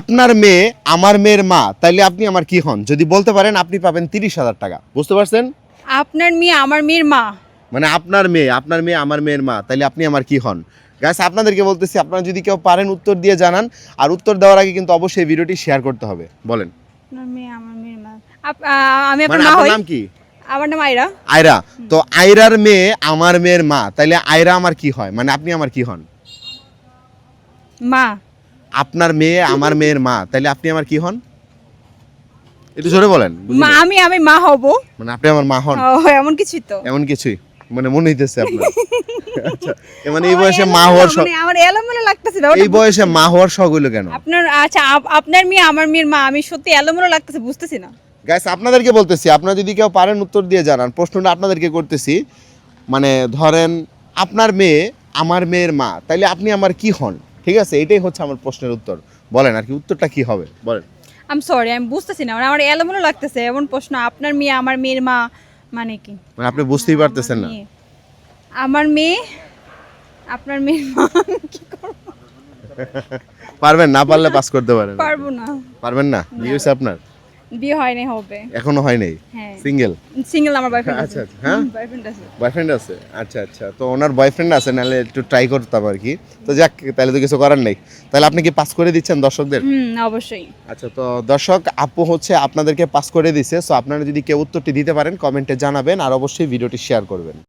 আপনার মেয়ে আমার মেয়ের মা, তাইলে আপনি আমার কি হন? যদি বলতে পারেন আপনি পাবেন 30,000 টাকা। বুঝতে পারছেন? আপনার মেয়ে আমার মেয়ের মা। মানে আপনার মেয়ে আমার মেয়ের মা, তাইলে আপনি আমার কি হন? গাইস, আপনাদেরকে বলতেছি, আপনারা যদি কেউ পারেন উত্তর দিয়ে জানান। আর উত্তর দেওয়ার আগে কিন্তু অবশ্যই ভিডিওটি শেয়ার করতে হবে। বলেন। আপনার মেয়ে আমার মেয়ের মা। আমি মানে আপনার মা আপনার হই। নাম কি? আমার নাম আয়রা। আয়রা। তো আয়রার মেয়ে আমার মেয়ের মা, তাইলে আয়রা আমার কি হয়? মানে আপনি আমার কি হন? মা। আপনার মেয়ে আমার মেয়ের মা, তাইলে আপনি আমার কি হন? একটু জোরে বলেন। বুঝি মা নাই। আমি মা হব। মানে আপনি আমার মা হন? ও, এমন কিছুই তো। এমন কিছুই মানে মনে হইতেছে আপনার। আচ্ছা, মানে এই আমার বয়সে মা এলোমেলো, হওয়ার শখ, মানে আমার এলোমেলো লাগতেছে এই ব্যাপারটা বয়সে বুঝতেছি না। মা হওয়ার শখ হইলো কেন? আপনার আচ্ছা আপনার মেয়ে আমার মেয়ের মা, আমি সত্যি এলোমেলো লাগতেছে, বুঝতেছি না। গাইস, আপনাদেরকে বলতেছি, আপনারা যদি কেউ পারেন উত্তর দিয়ে জানান। প্রশ্নটা আপনাদেরকে করতেছি, মানে ধরেন আপনার মেয়ে আমার মেয়ের মা, তাইলে আপনি আমার কি হন? ঠিক আছে, এটাই হচ্ছে আমার প্রশ্নের উত্তর। বলেন আর কি উত্তরটা কি হবে বলেন। আমি সরি, আমি বুঝতেছি না, মানে আমার এলোমেলো লাগতেছে এমন প্রশ্ন। আপনার মেয়ে আমার মেয়ের মা মানে কি? মানে আপনি বুঝতেই পারতেছেন না। মেয়ে। আমার মেয়ে আপনার মেয়ের মা। কি করব? পারবেন না, পারলে পাস করতে পারেন। পারবো না। পারবেন না? বিয়ে হয়েছে আপনার? বিয়ে হয়নি, হবে। এখনো হয় নাই? হ্যাঁ। সিঙ্গেল? সিঙ্গেল, আমার বয়ফ্রেন্ড আছে। আচ্ছা, আচ্ছা, হ্যাঁ? বয়ফ্রেন্ড আছে। বয়ফ্রেন্ড আছে? আচ্ছা আচ্ছা, তো ওনার বয়ফ্রেন্ড আছে, নাহলে একটু ট্রাই করতাম আর কি। তো যাক, তাহলে তো কিছু করার নেই। তাহলে আপনি কি পাস করে দিচ্ছেন দর্শকদের? অবশ্যই। আচ্ছা, তো দর্শক আপু হচ্ছে আপনাদেরকে পাস করে দিছে। সো আপনারা যদি কেউ উত্তরটি দিতে পারেন কমেন্টে জানাবেন, আর অবশ্যই ভিডিওটি শেয়ার করবেন।